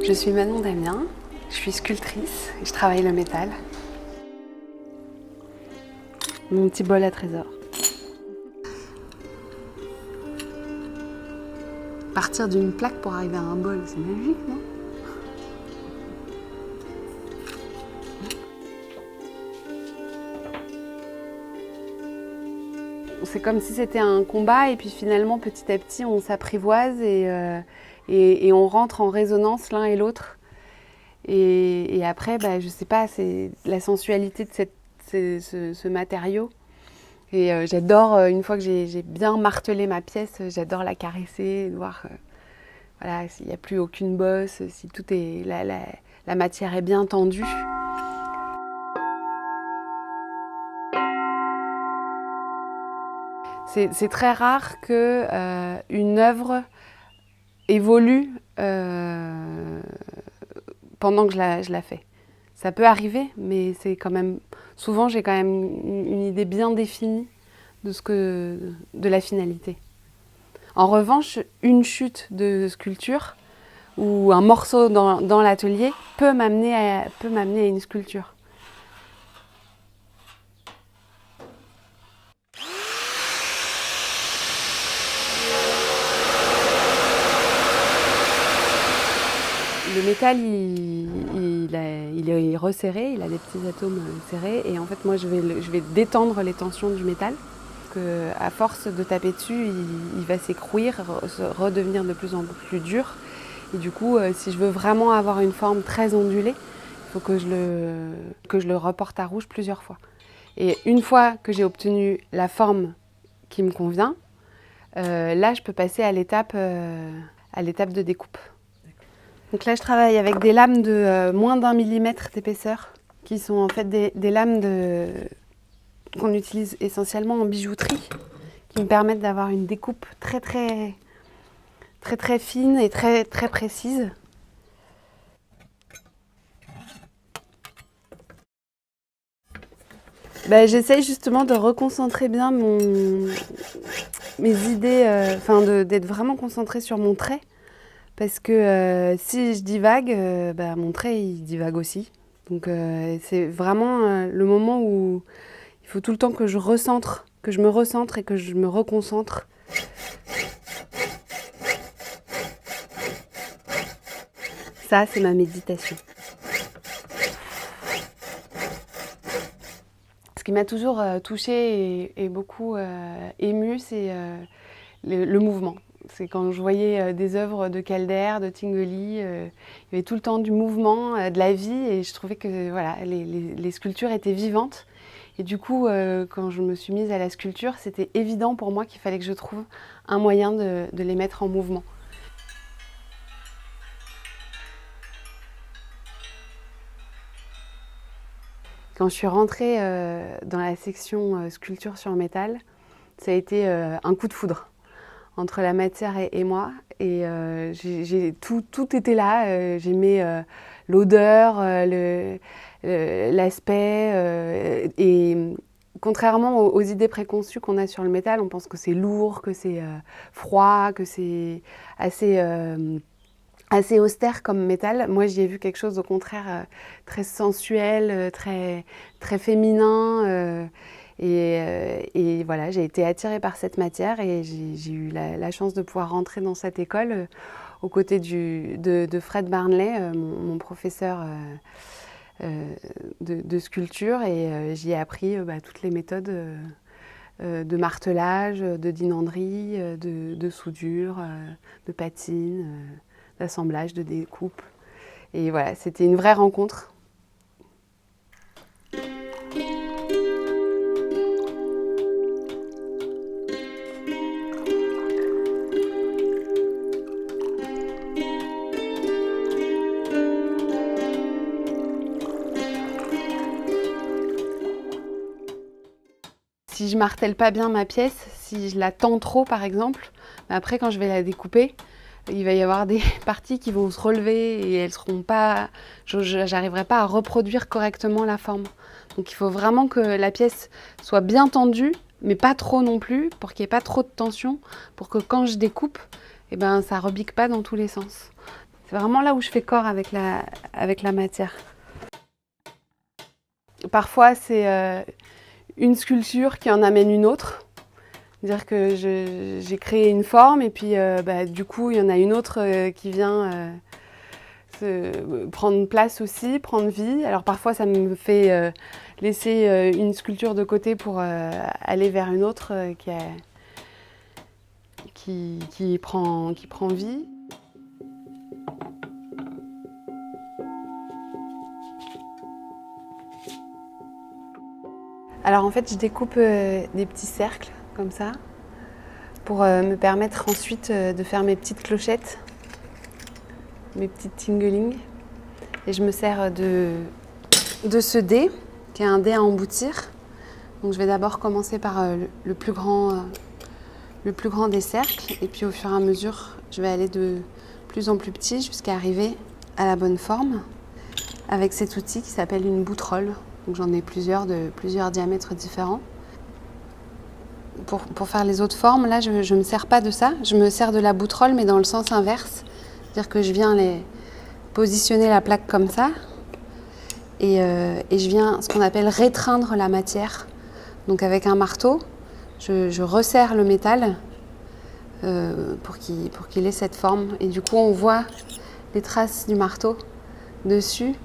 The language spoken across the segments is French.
Je suis Manon Damien, je suis sculptrice et je travaille le métal. Mon petit bol à trésor. Partir d'une plaque pour arriver à un bol, c'est magique, non? C'est comme si c'était un combat et puis finalement petit à petit on s'apprivoise et on rentre en résonance l'un et l'autre. Et après, je sais pas, c'est la sensualité de ce matériau. Et j'adore, une fois que j'ai bien martelé ma pièce, j'adore la caresser, voir voilà, s'il n'y a plus aucune bosse, si tout est, la matière est bien tendue. C'est très rare qu'une œuvre évolue pendant que je la fais. Ça peut arriver, mais c'est quand même souvent j'ai quand même une idée bien définie de la finalité. En revanche, une chute de sculpture ou un morceau dans l'atelier peut m'amener à une sculpture. Le métal, il est resserré, il a des petits atomes serrés et en fait moi je vais détendre les tensions du métal. À force de taper dessus, il va s'écrouir, redevenir de plus en plus dur. Et du coup, si je veux vraiment avoir une forme très ondulée, il faut que je le reporte à rouge plusieurs fois. Et une fois que j'ai obtenu la forme qui me convient, là je peux passer à l'étape de découpe. Donc là, je travaille avec des lames de moins d'1 millimètre d'épaisseur, qui sont en fait des lames qu'on utilise essentiellement en bijouterie, qui me permettent d'avoir une découpe très fine et très précise. J'essaye justement de reconcentrer bien mes idées, d'être vraiment concentrée sur mon trait. Parce que si je divague, mon trait il divague aussi. Donc c'est vraiment le moment où il faut tout le temps que je me recentre et que je me reconcentre. Ça, c'est ma méditation. Ce qui m'a toujours touchée et beaucoup émue, c'est le mouvement. C'est quand je voyais des œuvres de Calder, de Tinguely, il y avait tout le temps du mouvement, de la vie, et je trouvais que voilà, les sculptures étaient vivantes. Et du coup, quand je me suis mise à la sculpture, c'était évident pour moi qu'il fallait que je trouve un moyen de les mettre en mouvement. Quand je suis rentrée dans la section sculpture sur métal, ça a été un coup de foudre entre la matière et moi. Et tout était là. J'aimais l'odeur, l'aspect. Et contrairement aux idées préconçues qu'on a sur le métal, on pense que c'est lourd, que c'est froid, que c'est assez austère comme métal. Moi, j'y ai vu quelque chose au contraire très sensuel, très féminin. Et voilà, j'ai été attirée par cette matière et j'ai eu la chance de pouvoir rentrer dans cette école aux côtés de Fred Barnley, mon professeur de sculpture. Et j'y ai appris toutes les méthodes de martelage, de dinanderie, de soudure, de patine, d'assemblage, de découpe. Et voilà, c'était une vraie rencontre. Si je martèle pas bien ma pièce, si je la tends trop par exemple, après quand je vais la découper, il va y avoir des parties qui vont se relever et elles seront pas, j'arriverai pas à reproduire correctement la forme. Donc il faut vraiment que la pièce soit bien tendue, mais pas trop non plus, pour qu'il n'y ait pas trop de tension, pour que quand je découpe, ça rebique pas dans tous les sens. C'est vraiment là où je fais corps avec la matière. Parfois, c'est une sculpture qui en amène une autre. C'est-à-dire que j'ai créé une forme et puis du coup, il y en a une autre qui vient prendre place aussi, prendre vie. Alors parfois, ça me fait laisser une sculpture de côté pour aller vers une autre qui prend vie. Alors en fait, je découpe des petits cercles comme ça pour me permettre ensuite de faire mes petites clochettes, mes petites tingelings. Et je me sers de ce dé, qui est un dé à emboutir. Donc je vais d'abord commencer par le plus grand des cercles. Et puis au fur et à mesure, je vais aller de plus en plus petit jusqu'à arriver à la bonne forme avec cet outil qui s'appelle une boutrolle. Donc j'en ai plusieurs de plusieurs diamètres différents. Pour faire les autres formes, là, je ne me sers pas de ça. Je me sers de la boutrolle, mais dans le sens inverse. C'est-à-dire que je viens positionner la plaque comme ça. Et je viens, ce qu'on appelle, rétreindre la matière. Donc avec un marteau, je resserre le métal pour qu'il ait cette forme. Et du coup, on voit les traces du marteau dessus.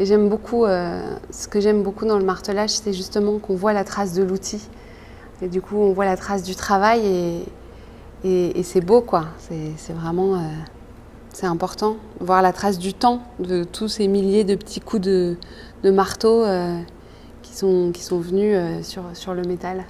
Et j'aime beaucoup, ce que j'aime beaucoup dans le martelage, c'est justement qu'on voit la trace de l'outil. Et du coup, on voit la trace du travail et c'est beau, quoi. C'est vraiment c'est important. Voir la trace du temps, de tous ces milliers de petits coups de marteau qui sont venus sur le métal.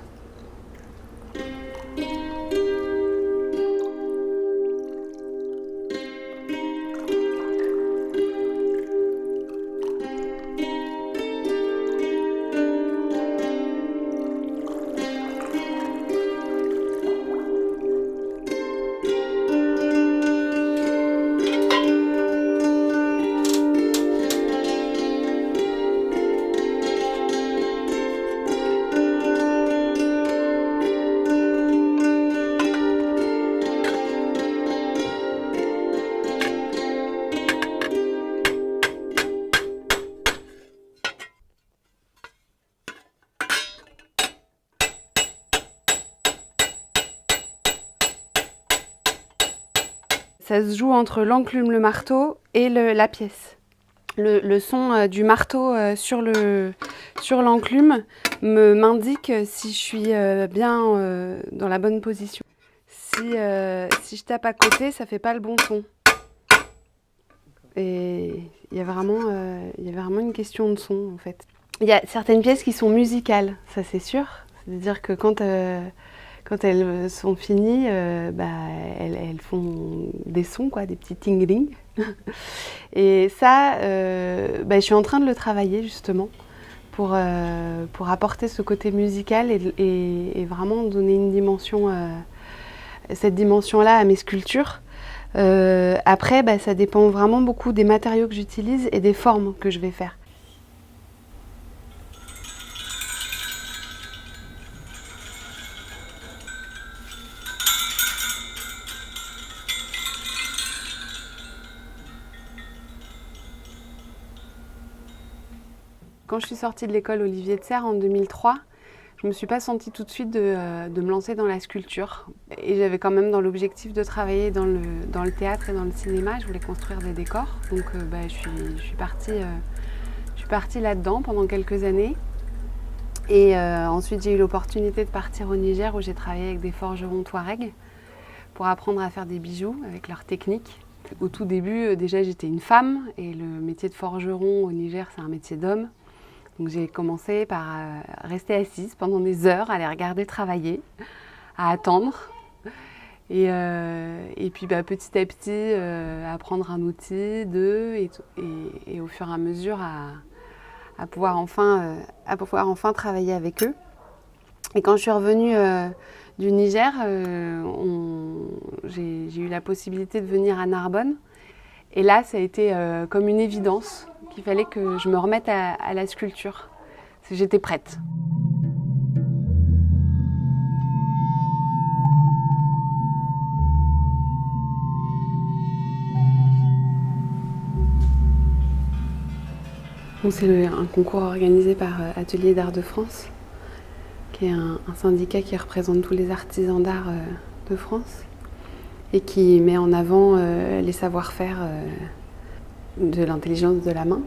Ça se joue entre l'enclume, le marteau et la pièce. Le son du marteau sur l'enclume m'indique si je suis bien dans la bonne position. Si je tape à côté, ça fait pas le bon son. Et il y a vraiment une question de son, en fait. Il y a certaines pièces qui sont musicales, ça c'est sûr. C'est-à-dire que quand elles sont finies, elles font des sons, quoi, des petits tingling. Et ça, je suis en train de le travailler justement pour apporter ce côté musical et vraiment donner une dimension, cette dimension-là à mes sculptures. Après, ça dépend vraiment beaucoup des matériaux que j'utilise et des formes que je vais faire. Quand je suis sortie de l'école Olivier de Serres en 2003, je ne me suis pas sentie tout de suite de me lancer dans la sculpture. Et j'avais quand même dans l'objectif de travailler dans le théâtre et dans le cinéma. Je voulais construire des décors. Donc je suis partie là-dedans pendant quelques années. Et ensuite, j'ai eu l'opportunité de partir au Niger où j'ai travaillé avec des forgerons touaregs pour apprendre à faire des bijoux avec leurs techniques. Au tout début, déjà, j'étais une femme et le métier de forgeron au Niger, c'est un métier d'homme. Donc j'ai commencé par rester assise pendant des heures, à les regarder travailler, à attendre. Et puis petit à petit, apprendre un outil, et au fur et à mesure à pouvoir enfin travailler avec eux. Et quand je suis revenue du Niger, j'ai eu la possibilité de venir à Narbonne. Et là, ça a été comme une évidence qu'il fallait que je me remette à la sculpture. Parce que j'étais prête. Donc c'est un concours organisé par Atelier d'Art de France, qui est un syndicat qui représente tous les artisans d'art de France et qui met en avant les savoir-faire de l'intelligence de la main.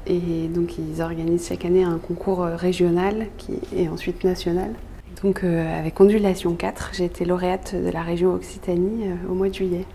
Et donc ils organisent chaque année un concours régional et ensuite national. Donc avec Ondulation 4, j'ai été lauréate de la région Occitanie au mois de juillet.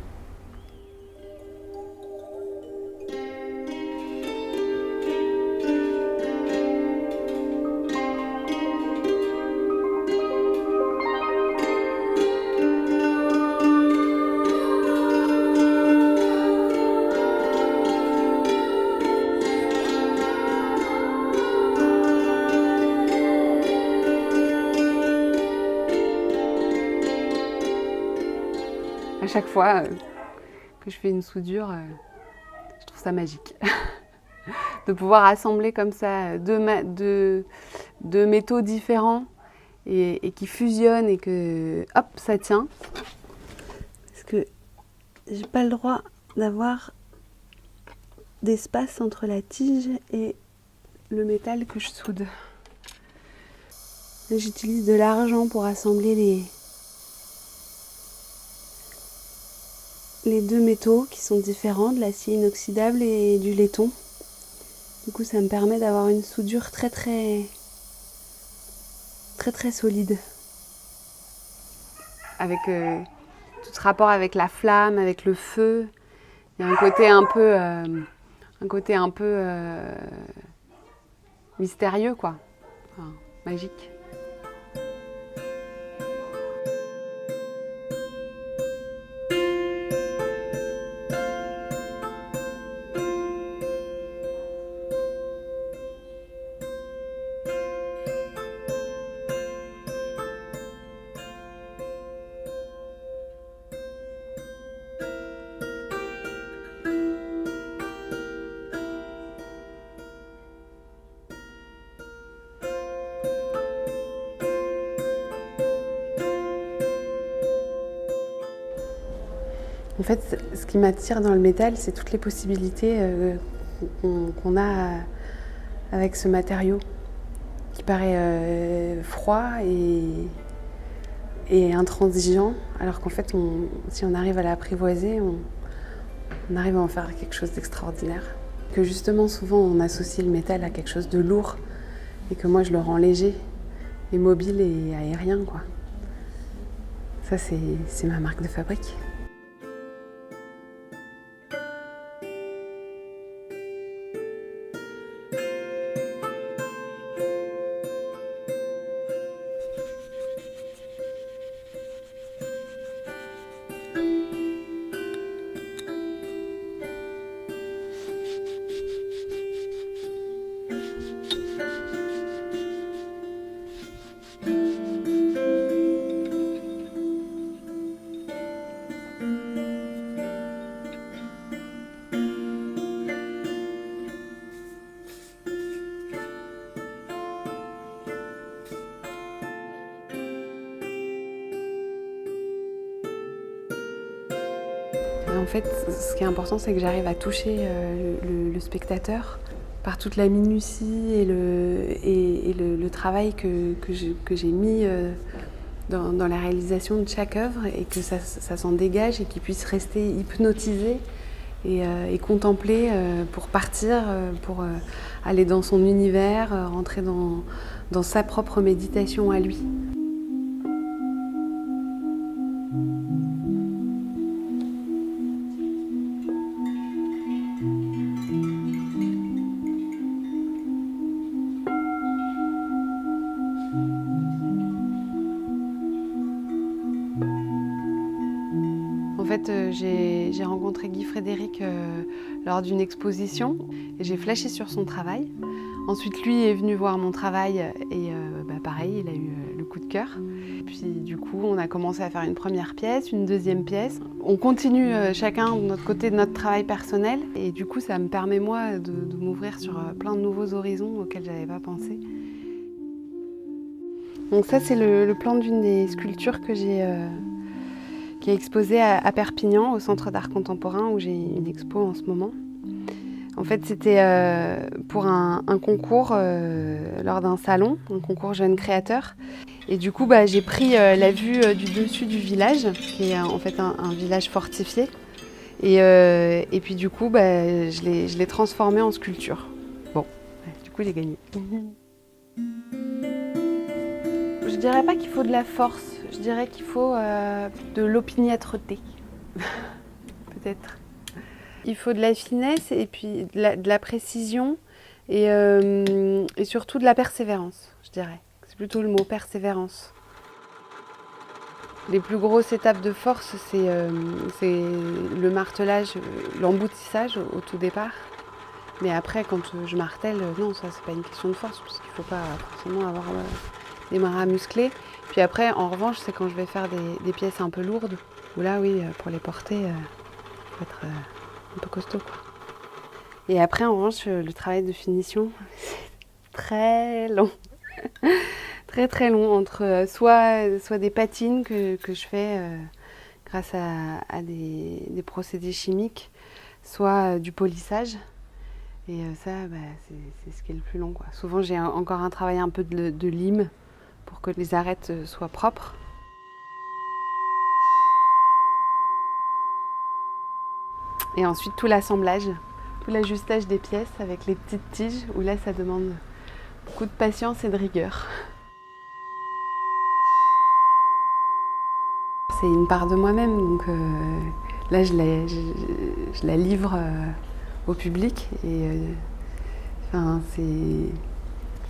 À chaque fois que je fais une soudure, je trouve ça magique. De pouvoir assembler comme ça deux métaux différents et qui fusionnent et que hop, ça tient. Parce que j'ai pas le droit d'avoir d'espace entre la tige et le métal que je soude. J'utilise de l'argent pour assembler les deux métaux qui sont différents, de l'acier inoxydable et du laiton. Du coup, ça me permet d'avoir une soudure très solide. Avec tout ce rapport avec la flamme, avec le feu, il y a un côté un peu mystérieux, quoi. Enfin, magique. En fait, ce qui m'attire dans le métal, c'est toutes les possibilités qu'on a avec ce matériau qui paraît froid et intransigeant, alors qu'en fait, si on arrive à l'apprivoiser, on arrive à en faire quelque chose d'extraordinaire. Que justement, souvent, on associe le métal à quelque chose de lourd et que moi, je le rends léger et mobile et aérien, quoi. Ça, c'est ma marque de fabrique. En fait, ce qui est important, c'est que j'arrive à toucher le spectateur par toute la minutie et le travail que j'ai mis dans la réalisation de chaque œuvre et que ça s'en dégage et qu'il puisse rester hypnotisé et contempler pour partir, pour aller dans son univers, rentrer dans sa propre méditation à lui. En fait, j'ai rencontré Guy Frédéric lors d'une exposition et j'ai flashé sur son travail. Ensuite, lui est venu voir mon travail et pareil, il a eu le coup de cœur. Puis du coup, on a commencé à faire une première pièce, une deuxième pièce. On continue chacun de notre côté de notre travail personnel et du coup, ça me permet moi de m'ouvrir sur plein de nouveaux horizons auxquels je n'avais pas pensé. Donc ça, c'est le plan d'une des sculptures que j'ai qui est exposée à Perpignan, au Centre d'art contemporain, où j'ai une expo en ce moment. En fait, c'était pour un concours lors d'un salon, un concours jeunes créateurs. Et du coup, j'ai pris la vue du dessus du village, qui est en fait un village fortifié. Et puis du coup, je l'ai transformé en sculpture. Bon, du coup, j'ai gagné. Je dirais pas qu'il faut de la force, je dirais qu'il faut de l'opiniâtreté, peut-être. Il faut de la finesse et puis de la précision et surtout de la persévérance, je dirais. C'est plutôt le mot persévérance. Les plus grosses étapes de force, c'est le martelage, l'emboutissage au tout départ. Mais après, quand je martèle, non, ça c'est pas une question de force, parce qu'il ne faut pas forcément avoir des bras musclés. Puis après, en revanche, c'est quand je vais faire des pièces un peu lourdes, où là, oui, pour les porter, il faut être un peu costaud, quoi. Et après, en revanche, le travail de finition, c'est très long. Très très long, entre soit des patines que je fais grâce à des procédés chimiques, soit du polissage. Et ça, c'est ce qui est le plus long, quoi. Souvent, j'ai encore un travail un peu de lime pour que les arêtes soient propres. Et ensuite, tout l'assemblage, tout l'ajustage des pièces avec les petites tiges, où là, ça demande beaucoup de patience et de rigueur. C'est une part de moi-même, donc là, je la livre au public. Et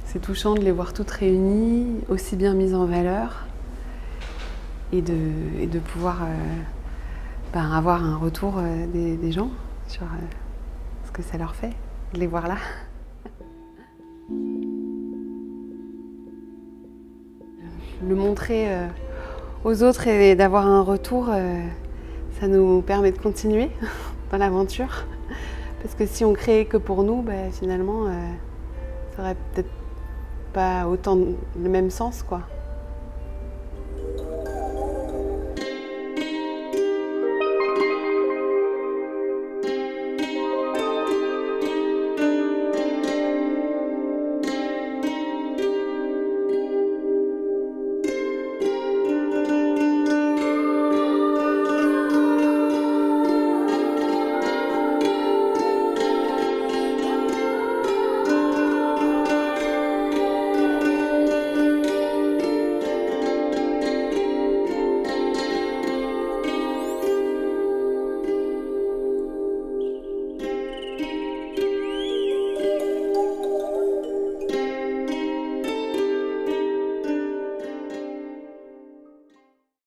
c'est touchant de les voir toutes réunies, aussi bien mises en valeur, et de pouvoir avoir un retour des gens sur ce que ça leur fait, de les voir là. Le montrer aux autres et d'avoir un retour, ça nous permet de continuer dans l'aventure. Parce que si on créait que pour nous, finalement, ça aurait peut-être pas autant le même sens, quoi.